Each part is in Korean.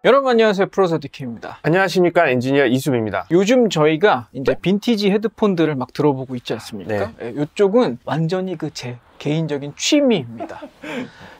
여러분 안녕하세요, 프로서디키입니다. 안녕하십니까, 엔지니어 이수빈입니다. 요즘 저희가 이제 빈티지 헤드폰들을 막 들어보고 있지 않습니까? 네. 이쪽은 완전히 제 개인적인 취미입니다.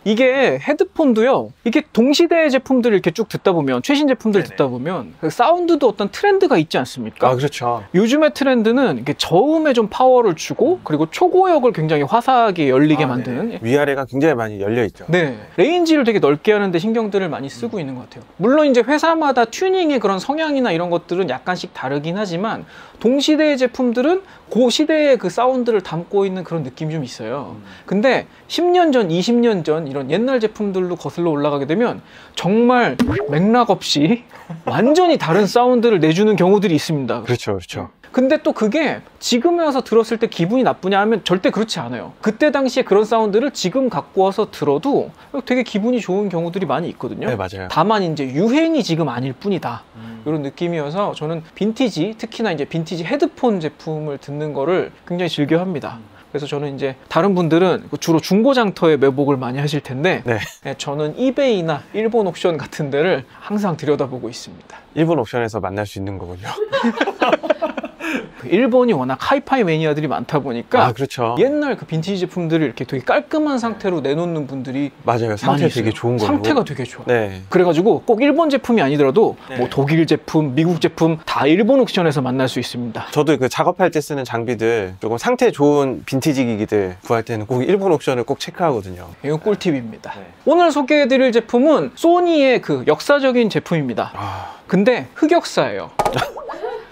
이게 헤드폰도요, 이게 동시대의 제품들을 이렇게 쭉 듣다 보면, 최신 제품들 듣다 보면 그 사운드도 어떤 트렌드가 있지 않습니까? 아, 그렇죠. 요즘의 트렌드는 이렇게 저음에 좀 파워를 주고, 그리고 초고역을 굉장히 화사하게 열리게 만드는, 위아래가 굉장히 많이 열려 있죠. 네, 레인지를 되게 넓게 하는데 신경들을 많이 쓰고 있는 것 같아요. 물론 이제 회사마다 튜닝의 그런 성향이나 이런 것들은 약간씩 다르긴 하지만, 동시대의 제품들은 그 시대의 그 사운드를 담고 있는 그런 느낌이 좀 있어요. 근데 10년 전, 20년 전 이런 옛날 제품들로 거슬러 올라가게 되면 정말 맥락 없이 완전히 다른 사운드를 내주는 경우들이 있습니다. 그렇죠, 그렇죠. 근데 또 그게 지금에 와서 들었을 때 기분이 나쁘냐 하면 절대 그렇지 않아요. 그때 당시에 그런 사운드를 지금 갖고 와서 들어도 되게 기분이 좋은 경우들이 많이 있거든요. 네, 맞아요. 다만 이제 유행이 지금 아닐 뿐이다. 이런 느낌이어서 저는 빈티지, 특히나 이제 빈티지 헤드폰 제품을 듣는 거를 굉장히 즐겨 합니다. 그래서 저는 이제 다른 분들은 주로 중고장터에 매복을 많이 하실 텐데, 네. 저는 이베이나 일본 옥션 같은 데를 항상 들여다보고 있습니다. 일본 옥션에서 만날 수 있는 거군요. 일본이 워낙 하이파이 매니아들이 많다 보니까, 아, 그렇죠. 옛날 그 빈티지 제품들을 이렇게 되게 깔끔한 상태로 내놓는 분들이 맞아요. 상태 되게 좋은 걸로. 상태가 되게 좋아. 네. 그래가지고 꼭 일본 제품이 아니더라도 뭐 독일 제품, 미국 제품 다 일본 옥션에서 만날 수 있습니다. 저도 그 작업할 때 쓰는 장비들, 조금 상태 좋은 빈티지 기기들 구할 때는 꼭 일본 옥션을 꼭 체크하거든요. 이건 꿀팁입니다. 오늘 소개해드릴 제품은 소니의 그 역사적인 제품입니다. 근데 흑역사예요.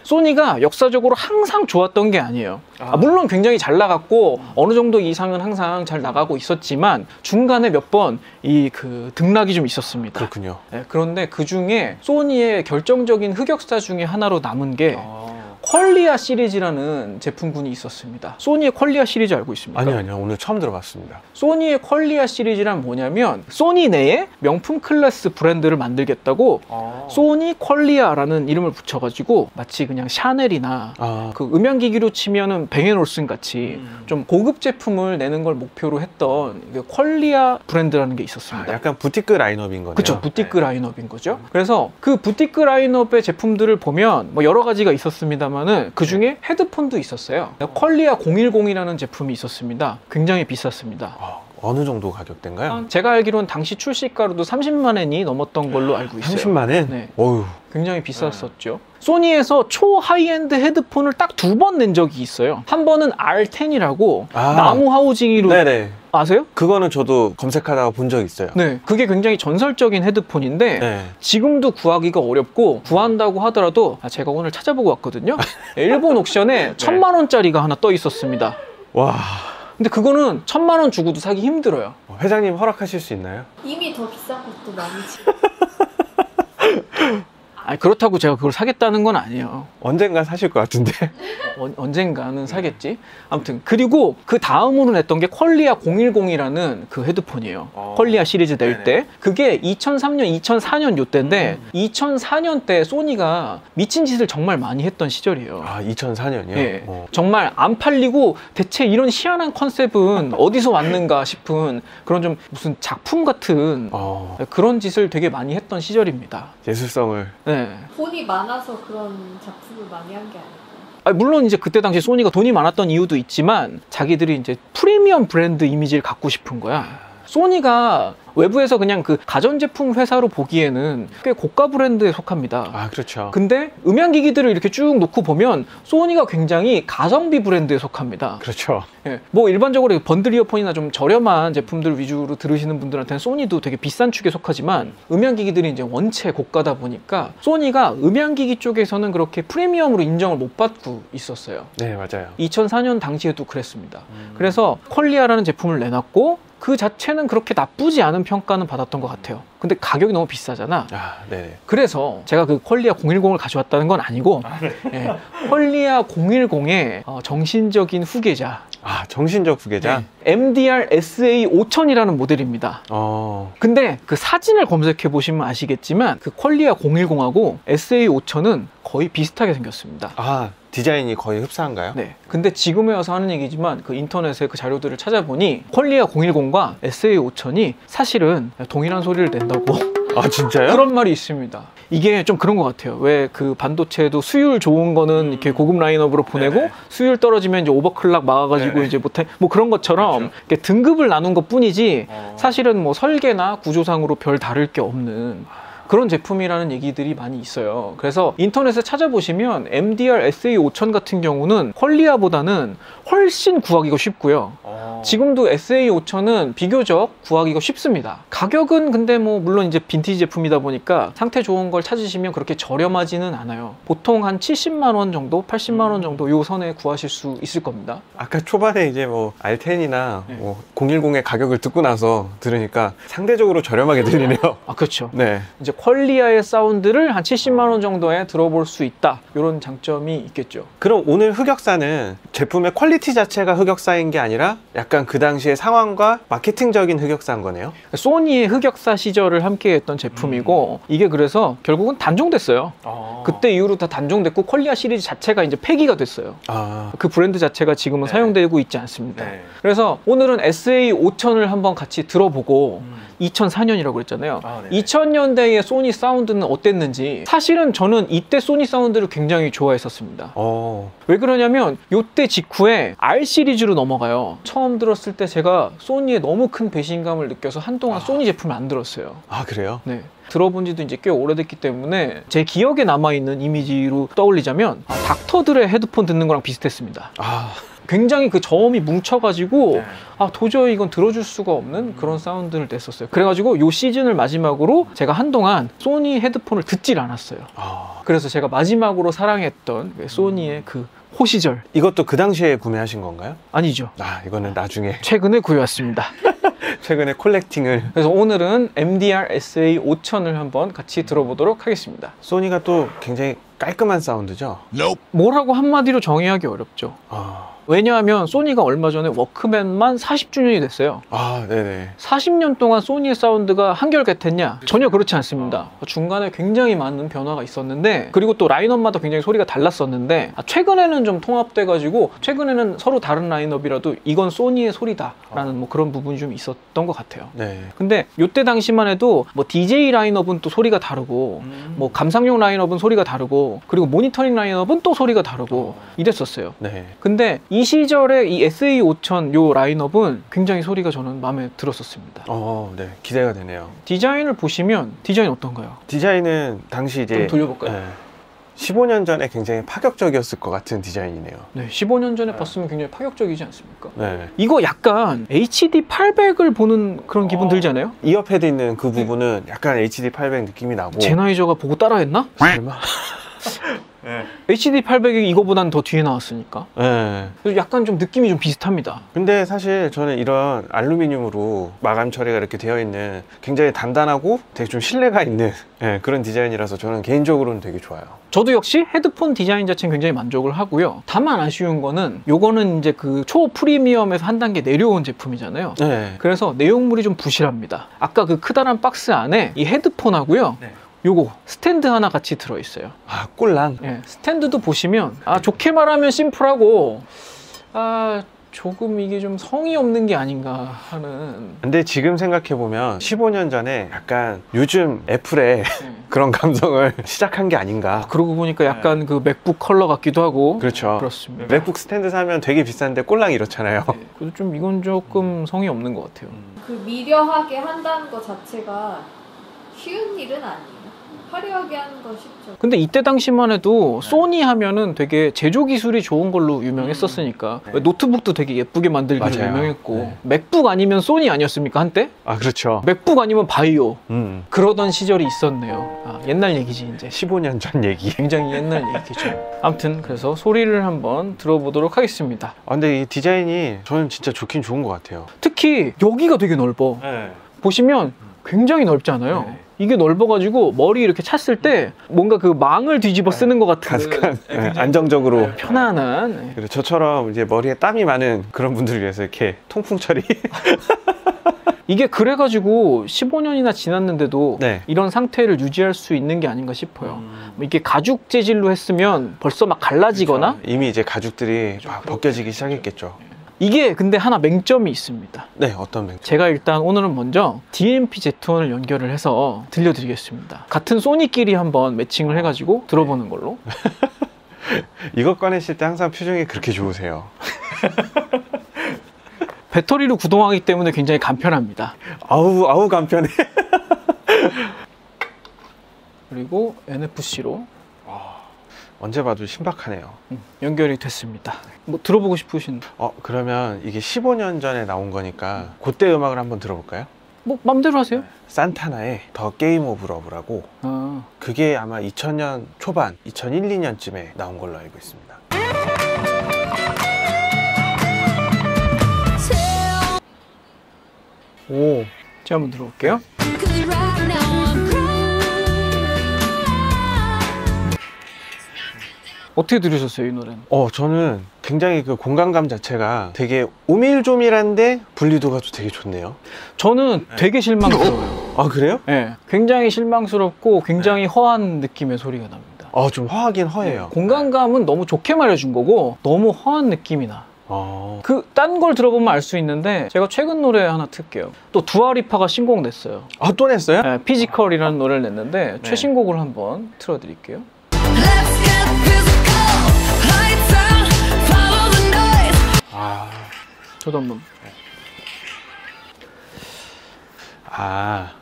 소니가 역사적으로 항상 좋았던 게 아니에요. 물론 굉장히 잘 나갔고 어느 정도 이상은 항상 잘 나가고 있었지만 중간에 몇 번 이 그 등락이 좀 있었습니다. 그렇군요. 네, 그런데 그 중에 소니의 결정적인 흑역사 중에 하나로 남은 게 퀄리아 시리즈라는 제품군이 있었습니다. 소니의 퀄리아 시리즈 알고 있습니까? 아니요. 오늘 처음 들어봤습니다. 소니의 퀄리아 시리즈란 뭐냐면, 소니 내에 명품 클래스 브랜드를 만들겠다고 소니 퀄리아라는 이름을 붙여가지고 마치 그냥 샤넬이나 그 음향기기로 치면은 뱅앤올슨 같이 좀 고급 제품을 내는 걸 목표로 했던 그 퀄리아 브랜드라는 게 있었습니다. 약간 부티크 라인업인 거네요. 그렇죠. 부티크 라인업인 거죠. 그래서 그 부티크 라인업의 제품들을 보면 뭐 여러 가지가 있었습니다만은 그 중에 헤드폰도 있었어요. 퀄리아 010이라는 제품이 있었습니다. 굉장히 비쌌습니다. 어느 정도 가격대인가요? 제가 알기로는 당시 출시가로도 30만 엔이 넘었던 걸로 알고 있어요. 30만 엔? 네. 어휴. 굉장히 비쌌었죠. 소니에서 초 하이엔드 헤드폰을 딱 2번 낸 적이 있어요. 한 번은 R10이라고 나무 하우징이로. 네네. 아세요? 그거는 저도 검색하다가 본 적 있어요. 네, 그게 굉장히 전설적인 헤드폰인데 지금도 구하기가 어렵고, 구한다고 하더라도 제가 오늘 찾아보고 왔거든요. 일본 옥션에 1000만 원짜리가 하나 떠 있었습니다. 와. 근데 그거는 1000만 원 주고도 사기 힘들어요. 회장님 허락하실 수 있나요? 이미 더 비싼 것도 많이지. 아니, 그렇다고 제가 그걸 사겠다는 건 아니에요. 언젠가 사실 것 같은데. 언젠가는 사겠지. 아무튼 그리고 그 다음으로 냈던 게 퀄리아 010이라는 그 헤드폰이에요. 퀄리아 시리즈 낼 때 그게 2003년, 2004년 요때인데 2004년 때 소니가 미친 짓을 정말 많이 했던 시절이에요. 2004년이요? 예. 정말 안 팔리고 대체 이런 희한한 컨셉은 어디서 왔는가 싶은 그런 좀 무슨 작품 같은 그런 짓을 되게 많이 했던 시절입니다. 예술성을. 네. 돈이 많아서 그런 작품을 많이 한 게 아닐까요? 물론 이제 그때 당시 소니가 돈이 많았던 이유도 있지만 자기들이 이제 프리미엄 브랜드 이미지를 갖고 싶은 거야. 소니가 외부에서 그냥 그 가전제품 회사로 보기에는 꽤 고가 브랜드에 속합니다. 그렇죠. 근데 음향기기들을 이렇게 쭉 놓고 보면 소니가 굉장히 가성비 브랜드에 속합니다. 그렇죠. 예, 뭐 일반적으로 번들 이어폰이나 좀 저렴한 제품들 위주로 들으시는 분들한테는 소니도 되게 비싼 축에 속하지만, 음향기기들이 이제 원체 고가다 보니까 소니가 음향기기 쪽에서는 그렇게 프리미엄으로 인정을 못 받고 있었어요. 네, 맞아요. 2004년 당시에도 그랬습니다. 그래서 퀄리아라는 제품을 내놨고 그 자체는 그렇게 나쁘지 않은 평가는 받았던 것 같아요. 근데 가격이 너무 비싸잖아. 네네. 그래서 제가 그 퀄리아 010을 가져왔다는 건 아니고 예, 퀄리아 010의 정신적인 후계자. 정신적 후계자? MDR SA5000이라는 모델입니다. 근데 그 사진을 검색해 보시면 아시겠지만 그 퀄리아 010하고 SA5000은 거의 비슷하게 생겼습니다. 디자인이 거의 흡사한가요? 네. 근데 지금에 와서 하는 얘기지만 그 인터넷에 그 자료들을 찾아보니 퀄리아 010과 SA5000이 사실은 동일한 소리를 낸다고 아 진짜요? 그런 말이 있습니다. 이게 좀 그런 것 같아요. 왜 그 반도체도 수율 좋은 거는 이렇게 고급 라인업으로 보내고 네네. 수율 떨어지면 이제 오버클락 막아가지고 네네. 이제 못해 뭐 그런 것처럼 그렇죠. 이렇게 등급을 나눈 것 뿐이지 사실은 뭐 설계나 구조상으로 별 다를 게 없는 그런 제품이라는 얘기들이 많이 있어요. 그래서 인터넷에 찾아보시면 MDR SA5000 같은 경우는 퀄리아보다는 훨씬 구하기가 쉽고요. 지금도 SA5000은 비교적 구하기가 쉽습니다. 가격은 근데 뭐 물론 이제 빈티지 제품이다 보니까 상태 좋은 걸 찾으시면 그렇게 저렴하지는 않아요. 보통 한 70만 원 정도, 80만 원 정도 요 선에 구하실 수 있을 겁니다. 아까 초반에 이제 뭐 R10이나 네. 뭐 010의 가격을 듣고 나서 들으니까 상대적으로 저렴하게 들리네요. 아, 그렇죠. 네. 이제 퀄리아의 사운드를 한 70만 원 정도에 들어볼 수 있다. 이런 장점이 있겠죠. 그럼 오늘 흑역사는 제품의 퀄리티 자체가 흑역사인 게 아니라 약간 그 당시의 상황과 마케팅적인 흑역사인 거네요. 소니의 흑역사 시절을 함께 했던 제품이고 이게 그래서 결국은 단종됐어요. 그때 이후로 다 단종됐고 퀄리아 시리즈 자체가 이제 폐기가 됐어요. 아, 그 브랜드 자체가 지금은 네. 사용되고 있지 않습니다. 네. 그래서 오늘은 SA5000을 한번 같이 들어보고 2004년이라고 그랬잖아요. 아, 네. 2000년대의 소니 사운드는 어땠는지 사실은 저는 이때 소니 사운드를 굉장히 좋아했었습니다. 왜 그러냐면 이때 직후에 R 시리즈로 넘어가요. 처음 들었을 때 제가 소니에 너무 큰 배신감을 느껴서 한동안 소니 제품을 안 들었어요. 아 그래요? 네. 들어본 지도 이제 꽤 오래됐기 때문에 제 기억에 남아있는 이미지로 떠올리자면 닥터들의 헤드폰 듣는 거랑 비슷했습니다. 아, 굉장히 그 저음이 뭉쳐가지고 네. 도저히 이건 들어줄 수가 없는 그런 사운드를 냈었어요. 그래가지고 요 시즌을 마지막으로 제가 한동안 소니 헤드폰을 듣질 않았어요. 아. 그래서 제가 마지막으로 사랑했던 소니의 그 호시절. 이것도 그 당시에 구매하신 건가요? 아니죠. 아, 이거는 나중에 최근에 구해왔습니다. 최근에 콜렉팅을. 그래서 오늘은 MDR SA5000을 한번 같이 들어보도록 하겠습니다. 소니가 또 굉장히 깔끔한 사운드죠? 뭐라고 한마디로 정의하기 어렵죠. 아, 왜냐하면 소니가 얼마 전에 워크맨만 40주년이 됐어요. 아 네네. 40년 동안 소니의 사운드가 한결같았냐? 전혀 그렇지 않습니다. 중간에 굉장히 많은 변화가 있었는데 그리고 또 라인업마다 굉장히 소리가 달랐었는데 최근에는 좀 통합돼가지고 최근에는 서로 다른 라인업이라도 이건 소니의 소리다라는 뭐 그런 부분이 좀 있었던 것 같아요. 네. 근데 이때 당시만 해도 뭐 DJ 라인업은 또 소리가 다르고 뭐 감상용 라인업은 소리가 다르고 그리고 모니터링 라인업은 또 소리가 다르고 이랬었어요. 네. 근데 이 시절에 이 SA5000 요 라인업은 굉장히 소리가 저는 마음에 들었었습니다. 네. 기대가 되네요. 디자인을 보시면 디자인 어떤가요? 디자인은 당시 이제 좀 돌려볼까요? 네. 15년 전에 굉장히 파격적이었을 것 같은 디자인이네요. 네, 15년 전에 봤으면 굉장히 파격적이지 않습니까? 네. 이거 약간 HD 800을 보는 그런 기분 들지 않아요? 이어패드 있는 그 부분은 약간 HD 800 느낌이 나고. 제나이저가 보고 따라했나? 설마? 네. HD 800이 이거보단 더 뒤에 나왔으니까. 네. 그래서 약간 좀 느낌이 좀 비슷합니다. 근데 사실 저는 이런 알루미늄으로 마감 처리가 이렇게 되어 있는 굉장히 단단하고 되게 좀 신뢰가 있는 그런 디자인이라서 저는 개인적으로는 되게 좋아요. 저도 역시 헤드폰 디자인 자체는 굉장히 만족을 하고요. 다만 아쉬운 거는 요거는 이제 그 초 프리미엄에서 한 단계 내려온 제품이잖아요. 네. 그래서 내용물이 좀 부실합니다. 아까 그 크다란 박스 안에 이 헤드폰하고요. 네. 요거 스탠드 하나 같이 들어있어요. 아, 꼴랑. 예, 스탠드도 보시면 좋게 말하면 심플하고 조금 이게 좀 성의 없는 게 아닌가 하는. 근데 지금 생각해보면 15년 전에 약간 요즘 애플의 그런 감성을 시작한 게 아닌가. 그러고 보니까 약간 그 맥북 컬러 같기도 하고. 그렇죠. 그렇습니다. 맥북 스탠드 사면 되게 비싼데 꼴랑 이렇잖아요. 네, 그래도 좀 이건 조금 성의 없는 것 같아요. 그 미려하게 한다는 것 자체가 쉬운 일은 아니에요. 화려하게 하는 건 쉽죠. 근데 이때 당시만 해도 소니 하면은 되게 제조 기술이 좋은 걸로 유명했었으니까 네. 노트북도 되게 예쁘게 만들기로 맞아요. 유명했고 네. 맥북 아니면 소니 아니었습니까 한때? 아, 그렇죠. 맥북 아니면 바이오 그러던 시절이 있었네요. 옛날 얘기지 이제. 15년 전 얘기. 굉장히 옛날 얘기죠. 아무튼 그래서 소리를 한번 들어보도록 하겠습니다. 근데 이 디자인이 저는 진짜 좋긴 좋은 것 같아요. 특히 여기가 되게 넓어. 네. 보시면 굉장히 넓지 않아요? 네. 이게 넓어가지고 머리 이렇게 찼을 때 뭔가 그 망을 뒤집어 쓰는 것 같은 가득한, 안정적으로. 편안한. 그리고 저처럼 이제 머리에 땀이 많은 그런 분들을 위해서 이렇게 통풍 처리. 이게 그래가지고 15년이나 지났는데도 네. 이런 상태를 유지할 수 있는 게 아닌가 싶어요. 이게 가죽 재질로 했으면 벌써 막 갈라지거나 이미 이제 가죽들이 막 벗겨지기 시작했겠죠. 이게 근데 하나 맹점이 있습니다. 네, 어떤 맹점? 제가 일단 오늘은 먼저 DMP Z1을 연결을 해서 들려드리겠습니다. 같은 소니끼리 한번 매칭을 해가지고 들어보는 걸로. 이거 꺼내실 때 항상 표정이 그렇게 좋으세요. 배터리로 구동하기 때문에 굉장히 간편합니다. 아우 간편해. 그리고 NFC로 언제 봐도 신박하네요. 연결이 됐습니다. 뭐 들어보고 싶으신? 그러면 이게 15년 전에 나온 거니까 그때 음악을 한번 들어볼까요? 뭐 맘대로 하세요. 산타나의 더 게임 오브 러브라고, 그게 아마 2000년 초반, 2001, 2년쯤에 나온 걸로 알고 있습니다. 오, 제가 한번 들어볼게요. 어떻게 들으셨어요, 이 노래는? 저는 굉장히 그 공간감 자체가 되게 오밀조밀한데 분리도가 또 되게 좋네요. 저는 되게 실망스러워요. 아, 그래요? 네, 굉장히 실망스럽고 굉장히 허한 느낌의 소리가 납니다. 좀 허하긴 허해요. 공간감은 너무 좋게 말해준 거고 너무 허한 느낌이 나. 그 딴 걸 들어보면 알 수 있는데 제가 최근 노래 하나 틀게요. 또 두아리파가 신곡 냈어요. 또 냈어요? 네, 피지컬이라는 노래를 냈는데 최신곡을 한번 틀어드릴게요. 저도 한번.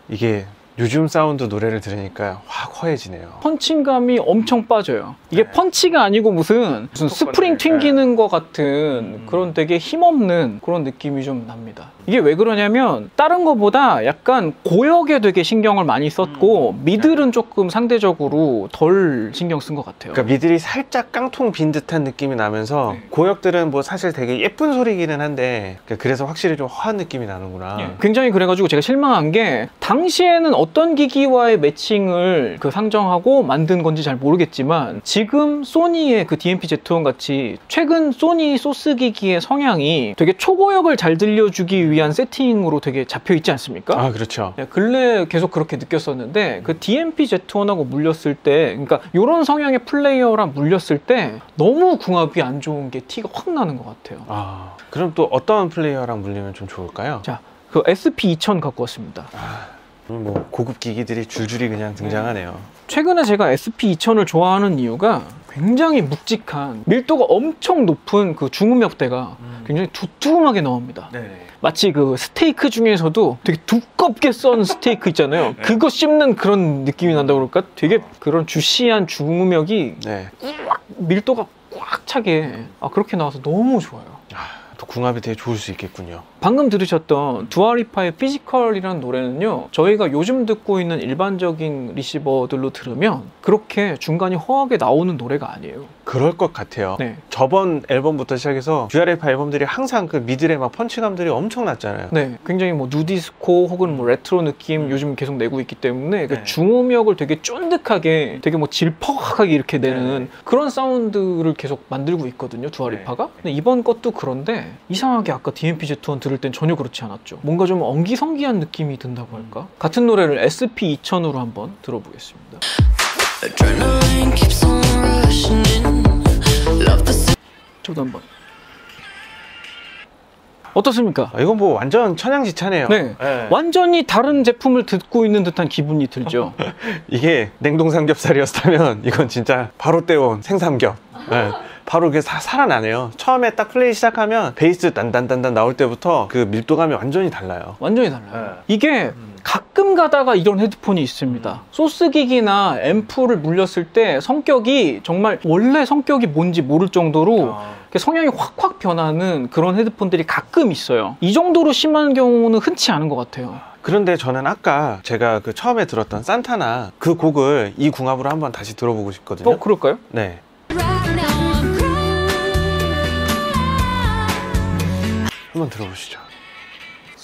이게 요즘 사운드 노래를 들으니까 확 허해지네요. 펀칭감이 엄청 빠져요. 이게 펀치가 아니고 무슨 스프링 튕기는 것 같은 그런 되게 힘없는 그런 느낌이 좀 납니다. 이게 왜 그러냐면 다른 거보다 약간 고역에 되게 신경을 많이 썼고 미들은 조금 상대적으로 덜 신경 쓴 것 같아요. 그러니까 미들이 살짝 깡통 빈 듯한 느낌이 나면서 고역들은 뭐 사실 되게 예쁜 소리기는 한데 그래서 확실히 좀 허한 느낌이 나는구나. 굉장히 그래가지고 제가 실망한 게 당시에는 어떤 기기와의 매칭을 상정하고 만든 건지 잘 모르겠지만 지금 소니의 그 DMP-Z1 같이 최근 소니 소스 기기의 성향이 되게 초고역을 잘 들려주기 위한 세팅으로 되게 잡혀 있지 않습니까? 그렇죠. 근래 계속 그렇게 느꼈었는데 그 DMP-Z1하고 물렸을 때, 그러니까 이런 성향의 플레이어랑 물렸을 때 너무 궁합이 안 좋은 게 티가 확 나는 것 같아요. 그럼 또 어떤 플레이어랑 물리면 좀 좋을까요? 자, 그 SP2000 갖고 왔습니다. 뭐 고급 기기들이 줄줄이 그냥 등장하네요. 최근에 제가 SP2000을 좋아하는 이유가 굉장히 묵직한 밀도가 엄청 높은 그 중음역대가 굉장히 두툼하게 나옵니다. 마치 그 스테이크 중에서도 되게 두껍게 썬 스테이크 있잖아요. 그거 씹는 그런 느낌이 난다고 그럴까? 되게 그런 주시한 중음역이 밀도가 꽉 차게 그렇게 나와서 너무 좋아요. 또 궁합이 되게 좋을 수 있겠군요. 방금 들으셨던 두아리파의 피지컬이라는 노래는요, 저희가 요즘 듣고 있는 일반적인 리시버들로 들으면 그렇게 중간이 허하게 나오는 노래가 아니에요. 그럴 것 같아요. 저번 앨범부터 시작해서 두아리파 앨범들이 항상 그 미들의 막 펀치감들이 엄청 났잖아요. 굉장히 뭐 누디스코 혹은 뭐 레트로 느낌 요즘 계속 내고 있기 때문에 그 중음역을 되게 쫀득하게 되게 뭐 질퍽하게 이렇게 내는 그런 사운드를 계속 만들고 있거든요, 두아리파가. 근데 이번 것도 그런데 이상하게 아까 DMP-Z1 들을 땐 전혀 그렇지 않았죠. 뭔가 좀 엉기성기한 느낌이 든다고 할까? 같은 노래를 SP2000으로 한번 들어보겠습니다. 저도 한번. 어떻습니까? 이건 뭐 완전 천양지차네요. 완전히 다른 제품을 듣고 있는 듯한 기분이 들죠. 이게 냉동 삼겹살이었다면 이건 진짜 바로 떼온 생삼겹. 바로 그게 살아나네요. 처음에 딱 플레이 시작하면 베이스 단단단단 나올 때부터 그 밀도감이 완전히 달라요. 완전히 달라요. 이게 가끔 가다가 이런 헤드폰이 있습니다. 소스 기기나 앰프를 물렸을 때 성격이 정말 원래 성격이 뭔지 모를 정도로 성향이 확확 변하는 그런 헤드폰들이 가끔 있어요. 이 정도로 심한 경우는 흔치 않은 것 같아요. 그런데 저는 아까 제가 그 처음에 들었던 산타나 그 곡을 이 궁합으로 한번 다시 들어보고 싶거든요. 그럴까요? 네. 한번 들어보시죠.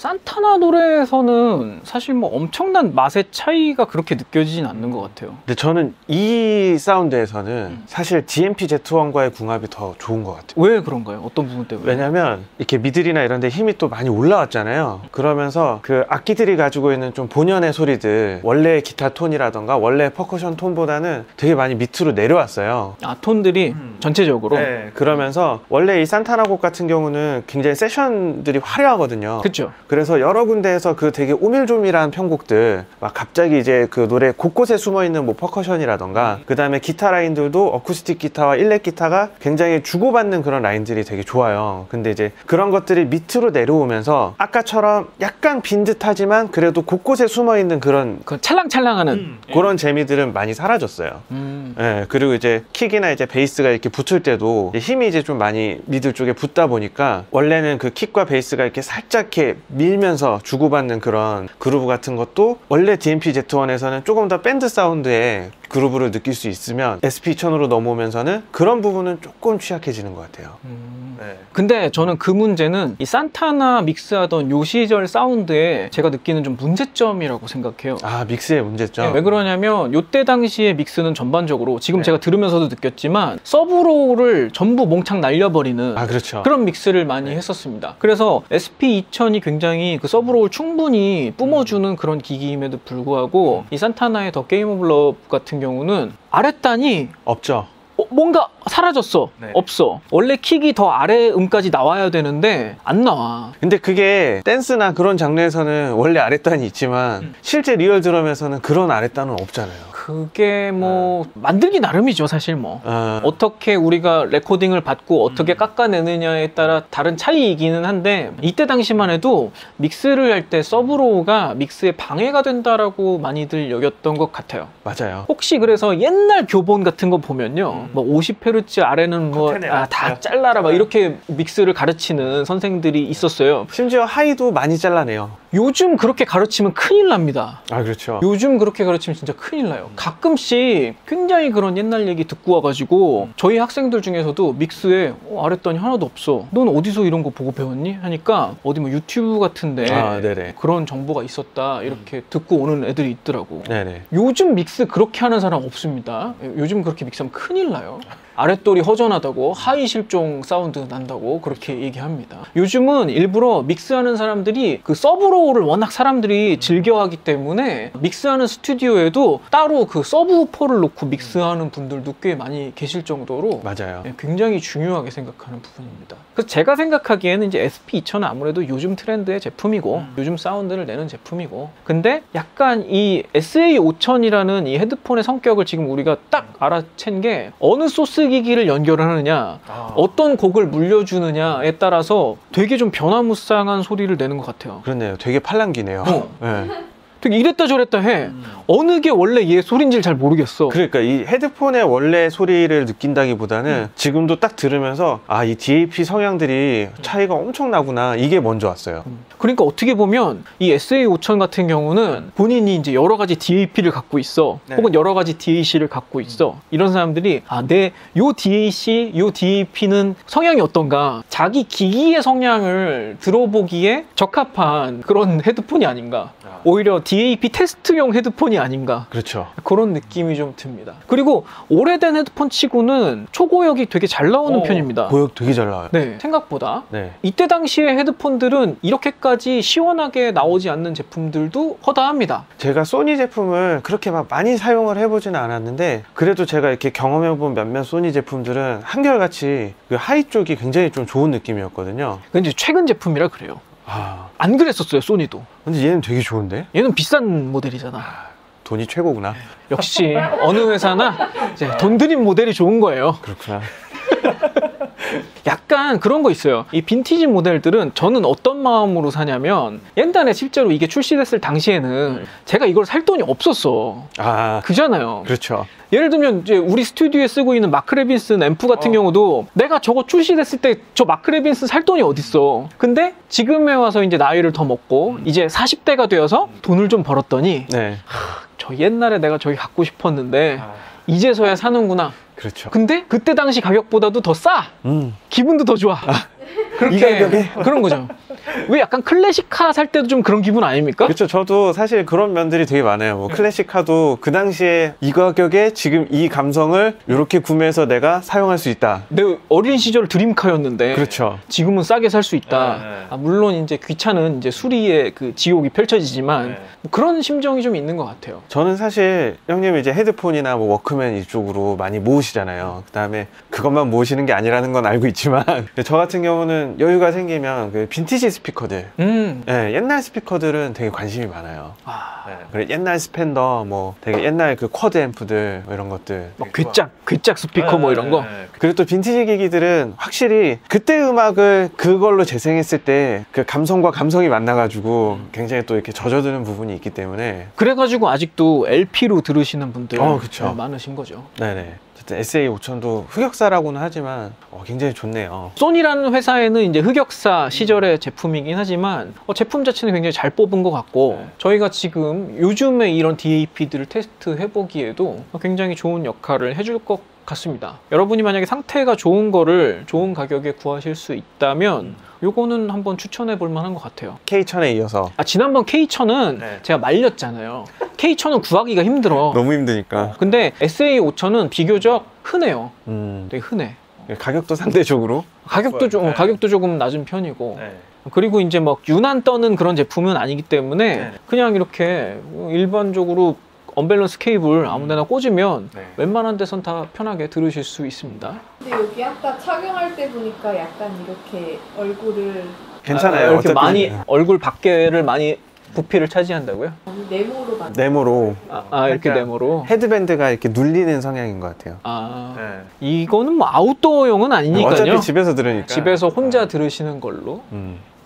산타나 노래에서는 사실 뭐 엄청난 맛의 차이가 그렇게 느껴지진 않는 것 같아요. 근데 저는 이 사운드에서는 사실 GMP-Z1과의 궁합이 더 좋은 것 같아요. 왜 그런가요? 어떤 부분 때문에? 왜냐면 이렇게 미들이나 이런 데 힘이 또 많이 올라왔잖아요. 그러면서 그 악기들이 가지고 있는 좀 본연의 소리들, 원래 기타 톤이라던가 원래 퍼커션 톤보다는 되게 많이 밑으로 내려왔어요. 아, 톤들이 전체적으로? 네, 그러면서 원래 이 산타나 곡 같은 경우는 굉장히 세션들이 화려하거든요. 그쵸. 그래서 여러 군데에서 그 되게 오밀조밀한 편곡들, 막 갑자기 이제 그 노래 곳곳에 숨어있는 뭐 퍼커션이라던가 그 다음에 기타 라인들도 어쿠스틱 기타와 일렉 기타가 굉장히 주고받는 그런 라인들이 되게 좋아요. 근데 이제 그런 것들이 밑으로 내려오면서 아까처럼 약간 빈 듯하지만 그래도 곳곳에 숨어있는 그런 그 찰랑찰랑하는 그런 재미들은 많이 사라졌어요. 예, 그리고 이제 킥이나 이제 베이스가 이렇게 붙을 때도 힘이 이제 좀 많이 미들 쪽에 붙다 보니까 원래는 그 킥과 베이스가 이렇게 살짝 이렇게 밀면서 주고받는 그런 그루브 같은 것도 원래 DMP-Z1에서는 조금 더 밴드 사운드의 그루브를 느낄 수 있으면 SP2000으로 넘어오면서는 그런 부분은 조금 취약해지는 것 같아요. 네. 근데 저는 그 문제는 이 산타나 믹스하던 요 시절 사운드에 제가 느끼는 좀 문제점이라고 생각해요. 아, 믹스의 문제점? 네, 왜 그러냐면 요때 당시에 믹스는 전반적으로 지금 네. 제가 들으면서도 느꼈지만 서브로를 전부 몽창 날려버리는 아, 그렇죠. 그런 믹스를 많이 했었습니다. 그래서 SP2000이 굉장히 그 서브로를 충분히 뿜어주는 그런 기기임에도 불구하고 이 산타나의 더 게임 오브 러브 같은 경우는 아랫단이 없죠. 뭔가 사라졌어. 네. 없어. 원래 킥이 더 아래 음까지 나와야 되는데 안 나와. 근데 그게 댄스나 그런 장르에서는 원래 아랫단이 있지만 실제 리얼 드럼에서는 그런 아랫단은 없잖아요. 그게 뭐 만들기 나름이죠, 사실 뭐. 아, 어떻게 우리가 레코딩을 받고 어떻게 깎아내느냐에 따라 다른 차이이기는 한데 이때 당시만 해도 믹스를 할 때 서브로우가 믹스에 방해가 된다라고 많이들 여겼던 것 같아요. 맞아요. 혹시 그래서 옛날 교본 같은 거 보면요, 뭐 50Hz 아래는 뭐 커튼에다. 다 잘라라 막 이렇게 믹스를 가르치는 선생들이 있었어요. 심지어 하이도 많이 잘라내요. 요즘 그렇게 가르치면 큰일 납니다. 아, 그렇죠. 요즘 그렇게 가르치면 진짜 큰일 나요. 가끔씩 굉장히 그런 옛날 얘기 듣고 와가지고 저희 학생들 중에서도 믹스에 아랫단이 하나도 없어. 넌 어디서 이런 거 보고 배웠니? 하니까 어디 뭐 유튜브 같은데 아, 네네. 그런 정보가 있었다 이렇게 듣고 오는 애들이 있더라고. 네네. 요즘 믹스 그렇게 하는 사람 없습니다. 요즘 그렇게 믹스하면 큰일 나요. 아랫돌이 허전하다고 하이 실종 사운드 난다고 그렇게 얘기합니다. 요즘은 일부러 믹스하는 사람들이 그 서브로우를 워낙 사람들이 즐겨하기 때문에 믹스하는 스튜디오에도 따로 그 서브우퍼를 놓고 믹스하는 분들도 꽤 많이 계실 정도로 맞아요. 굉장히 중요하게 생각하는 부분입니다. 그래서 제가 생각하기에는 이제 SP2000은 아무래도 요즘 트렌드의 제품이고 요즘 사운드를 내는 제품이고, 근데 약간 이 SA5000이라는 이 헤드폰의 성격을 지금 우리가 딱 알아챈 게 어느 소스 기기를 연결을 하느냐, 어떤 곡을 물려주느냐에 따라서 되게 좀 변화무쌍한 소리를 내는 것 같아요. 그렇네요. 되게 팔랑기네요. 네. 되게 이랬다 저랬다 해. 어느 게 원래 얘 소리인지를 잘 모르겠어. 그러니까 이 헤드폰의 원래 소리를 느낀다기보다는 지금도 딱 들으면서 아, 이 DAP 성향들이 차이가 엄청 나구나, 이게 먼저 왔어요. 그러니까 어떻게 보면 이 SA5000 같은 경우는 본인이 이제 여러 가지 DAP를 갖고 있어. 네. 혹은 여러 가지 DAC를 갖고 있어. 이런 사람들이 내 요 DAC, 요 DAP는 성향이 어떤가, 자기 기기의 성향을 들어보기에 적합한 그런 헤드폰이 아닌가. 오히려 DAP 테스트용 헤드폰이 아닌가. 그렇죠. 그런 느낌이 좀 듭니다. 그리고 오래된 헤드폰 치고는 초고역이 되게 잘 나오는 편입니다. 고역 되게 잘 나와요. 네, 생각보다. 네. 이때 당시의 헤드폰들은 이렇게까지 시원하게 나오지 않는 제품들도 허다합니다. 제가 소니 제품을 그렇게 막 많이 사용을 해보지는 않았는데 그래도 제가 이렇게 경험해본 몇몇 소니 제품들은 한결같이 그 하이 쪽이 굉장히 좀 좋은 느낌이었거든요. 근데 최근 제품이라 그래요. 아, 안 그랬었어요, 소니도. 근데 얘는 되게 좋은데? 얘는 비싼 모델이잖아. 돈이 최고구나. 역시 어느 회사나 이제 돈 들인 모델이 좋은 거예요. 그렇구나. 약간 그런 거 있어요. 이 빈티지 모델들은 저는 어떤 마음으로 사냐면, 옛날에 실제로 이게 출시됐을 당시에는 제가 이걸 살 돈이 없었어. 아, 그잖아요. 그렇죠. 예를 들면 이제 우리 스튜디오에 쓰고 있는 마크 레빈슨 앰프 같은 경우도 내가 저거 출시됐을 때 저 마크 레빈슨 살 돈이 어딨어. 근데 지금에 와서 이제 나이를 더 먹고 이제 40대가 되어서 돈을 좀 벌었더니 네. 저 옛날에 내가 저기 갖고 싶었는데 이제서야 사는구나. 그렇죠. 근데 그때 당시 가격보다도 더 싸. 기분도 더 좋아. 이 가격에? 그런 거죠. 왜 약간 클래식카 살 때도 좀 그런 기분 아닙니까? 그렇죠. 저도 사실 그런 면들이 되게 많아요. 뭐 클래식카도 그 당시에 이 가격에 지금 이 감성을 이렇게 구매해서 내가 사용할 수 있다. 내 어린 시절 드림카였는데 그렇죠. 지금은 싸게 살 수 있다. 네. 물론 이제 귀찮은 이제 수리의 그 지옥이 펼쳐지지만 네. 그런 심정이 좀 있는 것 같아요. 저는 사실 형님 이제 헤드폰이나 뭐 워크맨 이쪽으로 많이 모으시잖아요. 그 다음에 그것만 모으시는 게 아니라는 건 알고 있지만 저 같은 경우는 여유가 생기면 그 빈티지 스피커들, 네, 옛날 스피커들은 되게 관심이 많아요. 네, 그래 옛날 스펜더, 뭐 되게 옛날 그 쿼드 앰프들 뭐 이런 것들, 막 괴짝 스피커 뭐 이런 거. 그리고 또 빈티지 기기들은 확실히 그때 음악을 그걸로 재생했을 때 그 감성과 감성이 만나가지고 굉장히 또 이렇게 젖어드는 부분이 있기 때문에. 그래가지고 아직도 LP로 들으시는 분들 그쵸. 많으신 거죠. 네네. 어쨌든 SA5000도 흑역사라고는 하지만 굉장히 좋네요. 소니라는 회사에는 이제 흑역사 시절의 제품이긴 하지만 제품 자체는 굉장히 잘 뽑은 것 같고 저희가 지금 요즘에 이런 DAP들을 테스트 해보기에도 굉장히 좋은 역할을 해줄 것 같습니다. 여러분이 만약에 상태가 좋은 거를 좋은 가격에 구하실 수 있다면 요거는 한번 추천해 볼 만한 것 같아요. K1000에 이어서. 지난번 K1000은 제가 말렸잖아요. K1000은 구하기가 힘들어. 너무 힘드니까. 근데 SA5000은 비교적 흔해요. 되게 흔해. 가격도 상대적으로 가격도 조금 낮은 편이고. 그리고 이제 막 유난 떠는 그런 제품은 아니기 때문에 그냥 이렇게 일반적으로 언밸런스 케이블 아무데나 꽂으면 웬만한 데선 다 편하게 들으실 수 있습니다. 근데 여기 아까 착용할 때 보니까 약간 이렇게 얼굴을 괜찮아요. 이렇게 많이 얼굴 밖에를 많이 부피를 차지한다고요? 네모로 만든 네모로. 이렇게 네모로. 헤드밴드가 이렇게 눌리는 성향인 것 같아요. 이거는 뭐 아웃도어용은 아니니까요. 어차피 집에서 들으니까. 집에서 혼자 들으시는 걸로.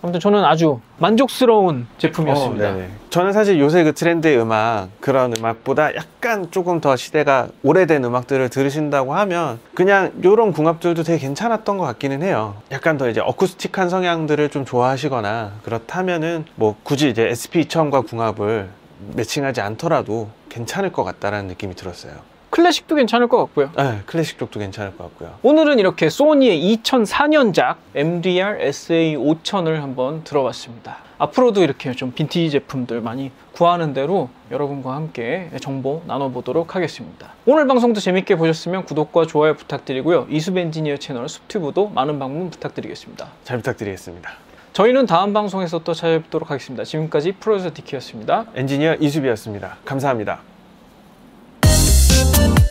아무튼 저는 아주 만족스러운 제품이었습니다. 저는 사실 요새 그 트렌드의 음악, 그런 음악보다 약간 조금 더 시대가 오래된 음악들을 들으신다고 하면 그냥 요런 궁합들도 되게 괜찮았던 것 같기는 해요. 약간 더 이제 어쿠스틱한 성향들을 좀 좋아하시거나 그렇다면은 뭐 굳이 이제 SP2000과 궁합을 매칭하지 않더라도 괜찮을 것 같다라는 느낌이 들었어요. 클래식도 괜찮을 것 같고요. 네, 클래식 쪽도 괜찮을 것 같고요. 오늘은 이렇게 소니의 2004년작 MDR SA5000을 한번 들어봤습니다. 앞으로도 이렇게 좀 빈티지 제품들 많이 구하는 대로 여러분과 함께 정보 나눠보도록 하겠습니다. 오늘 방송도 재밌게 보셨으면 구독과 좋아요 부탁드리고요. 이수배 엔지니어 채널 숲튜브도 많은 방문 부탁드리겠습니다. 잘 부탁드리겠습니다. 저희는 다음 방송에서 또 찾아뵙도록 하겠습니다. 지금까지 프로듀서 디키였습니다. 엔지니어 이수비였습니다. 감사합니다. Thank you.